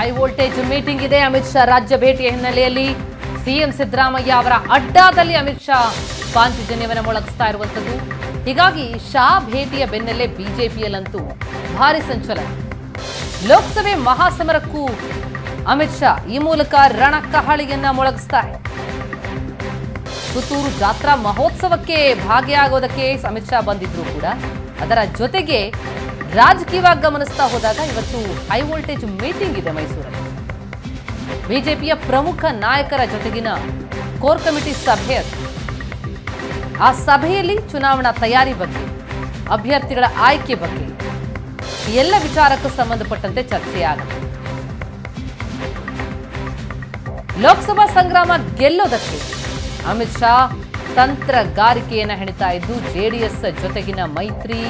High voltage meeting ಇದೆ. ಅಮಿತ್ ಶಾ ರಾಜ್ಯ ಭೇಟಿಯ ಹಿನ್ನೆಲೆಯಲ್ಲಿ ಸಿಎಂ ಸಿದ್ದರಾಮಯ್ಯ ಅವರ ಅಡ್ಡಾದಲ್ಲಿ ಅಮಿತ್ ಶಾ ಪಾಂಚಜನ್ಯವನ್ನು ಮೊಳಗಿಸ್ತಾ ಇರುವಂತದ್ದು. ಹೀಗಾಗಿ ಶಾ ಭೇಟಿಯ ಬೆನ್ನಲ್ಲೇ ಬಿಜೆಪಿಯಲ್ಲಂತೂ ಭಾರಿ ಸಂಚಲನ. ಲೋಕಸಭೆ ಮಹಾಸಮರಕ್ಕೂ ಅಮಿತ್ ಶಾ ಈ ಮೂಲಕ ರಣಕಹಳಿಯನ್ನ ಮೊಳಗಿಸ್ತಾರೆ. ಪುತ್ತೂರು ಜಾತ್ರಾ ಮಹೋತ್ಸವಕ್ಕೆ ಭಾಗಿಯಾಗೋದಕ್ಕೆ ಅಮಿತ್ ಶಾ ಬಂದಿದ್ರು ಕೂಡ ಅದರ ಜೊತೆಗೆ ರಾಜಕೀಯವಾಗಿ ಗಮನಿಸ್ತಾ ಹೋದಾಗ ಇವತ್ತು ಹೈ ವೋಲ್ಟೇಜ್ ಮೀಟಿಂಗ್ ಇದೆ ಮೈಸೂರಲ್ಲಿ. ಬಿಜೆಪಿಯ ಪ್ರಮುಖ ನಾಯಕರ ಜೊತೆಗಿನ ಕೋರ್ ಕಮಿಟಿ ಸಭೆ ಅದು. ಆ ಸಭೆಯಲ್ಲಿ ಚುನಾವಣಾ ತಯಾರಿ ಬಗ್ಗೆ, ಅಭ್ಯರ್ಥಿಗಳ ಆಯ್ಕೆ ಬಗ್ಗೆ ಎಲ್ಲ ವಿಚಾರಕ್ಕೂ ಸಂಬಂಧಪಟ್ಟಂತೆ ಚರ್ಚೆಯಾಗುತ್ತೆ. ಲೋಕಸಭಾ ಸಂಗ್ರಾಮ ಗೆಲ್ಲೋದಕ್ಕೆ ಅಮಿತ್ ಶಾ ತಂತ್ರಗಾರಿಕೆಯನ್ನು ಹೆಣಿತಾ ಇದ್ದು ಜೆಡಿಎಸ್ ಜೊತೆಗಿನ ಮೈತ್ರಿ,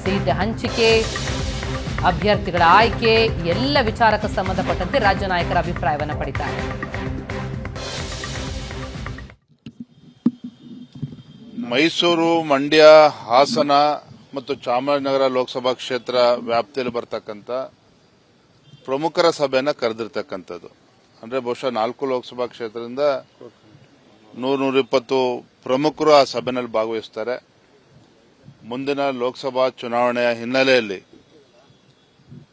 ಸೀಟ್ ಹಂಚಿಕೆ, ಅಭ್ಯರ್ಥಿಗಳ ಆಯ್ಕೆ ಎಲ್ಲ ವಿಚಾರಕ್ಕೆ ಸಂಬಂಧಪಟ್ಟಂತೆ ರಾಜ್ಯ ನಾಯಕರ ಅಭಿಪ್ರಾಯವನ್ನು ಪಡಿತಾರೆ. ಮೈಸೂರು, ಮಂಡ್ಯ, ಹಾಸನ ಮತ್ತು ಚಾಮರಾಜನಗರ ಲೋಕಸಭಾ ಕ್ಷೇತ್ರ ವ್ಯಾಪ್ತಿಯಲ್ಲಿ ಬರ್ತಕ್ಕಂಥ ಪ್ರಮುಖರ ಸಭೆಯನ್ನು ಕರೆದಿರ್ತಕ್ಕಂಥದ್ದು. ಅಂದ್ರೆ ಬಹುಶಃ 4 ಲೋಕಸಭಾ ಕ್ಷೇತ್ರದಿಂದ 100-120 ಪ್ರಮುಖರು ಆ ಸಭೆಯಲ್ಲಿ ಭಾಗವಹಿಸುತ್ತಾರೆ. ಮುಂದಿನ ಲೋಕಸಭಾ ಚುನಾವಣೆಯ ಹಿನ್ನೆಲೆಯಲ್ಲಿ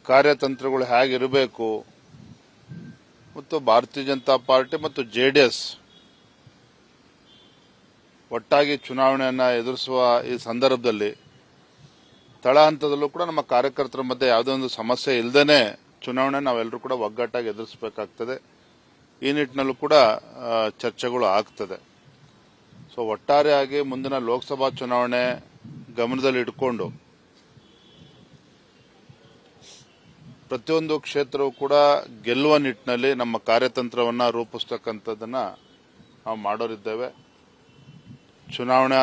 ಕಾರ್ಯತಂತ್ರಗಳು ಹೇಗಿರಬೇಕು ಮತ್ತು ಭಾರತೀಯ ಜನತಾ ಪಾರ್ಟಿ ಮತ್ತು ಜೆಡಿಎಸ್ ಒಟ್ಟಾಗಿ ಚುನಾವಣೆಯನ್ನು ಎದುರಿಸುವ ಈ ಸಂದರ್ಭದಲ್ಲಿ ತಳ ಹಂತದಲ್ಲೂ ಕೂಡ ನಮ್ಮ ಕಾರ್ಯಕರ್ತರ ಮಧ್ಯೆ ಯಾವುದೇ ಒಂದು ಸಮಸ್ಯೆ ಇಲ್ಲದೇನೆ ಚುನಾವಣೆ ನಾವೆಲ್ಲರೂ ಕೂಡ ಒಗ್ಗಟ್ಟಾಗಿ ಎದುರಿಸಬೇಕಾಗ್ತದೆ. ಈ ನಿಟ್ಟಿನಲ್ಲೂ ಕೂಡ ಚರ್ಚೆಗಳು ಆಗ್ತದೆ. ಸೊ ಒಟ್ಟಾರೆಯಾಗಿ ಮುಂದಿನ ಲೋಕಸಭಾ ಚುನಾವಣೆ ಗಮನದಲ್ಲಿ ಇಟ್ಕೊಂಡು ಪ್ರತಿಯೊಂದು ಕ್ಷೇತ್ರವೂ ಕೂಡ ಗೆಲ್ಲುವ ನಿಟ್ಟಿನಲ್ಲಿ ನಮ್ಮ ಕಾರ್ಯತಂತ್ರವನ್ನು ರೂಪಿಸ್ತಕ್ಕಂಥದ್ದನ್ನ ನಾವು ಮಾಡೋರಿದ್ದೇವೆ. ಚುನಾವಣಾ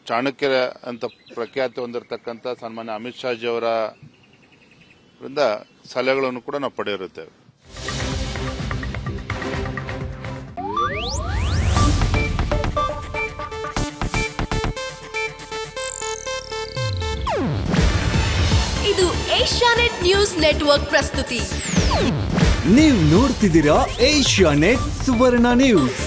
ಚಾಣಕ್ಯರ ಅಂತ ಪ್ರಖ್ಯಾತಿ ಹೊಂದಿರತಕ್ಕಂಥ ಸನ್ಮಾನ್ಯ ಅಮಿತ್ ಶಾಜಿ ಅವರಿಂದ ಸಲಹೆಗಳನ್ನು ಕೂಡ ನಾವು ಪಡೆಯುತ್ತೇವೆ. ಇದು ಏಷ್ಯಾನೆಟ್ ನ್ಯೂಸ್ ನೆಟ್ವರ್ಕ್ ಪ್ರಸ್ತುತಿ. ನೀವು ನೋಡ್ತಿದ್ದೀರಾ ಏಷ್ಯಾನೆಟ್ ಸುವರ್ಣ ನ್ಯೂಸ್.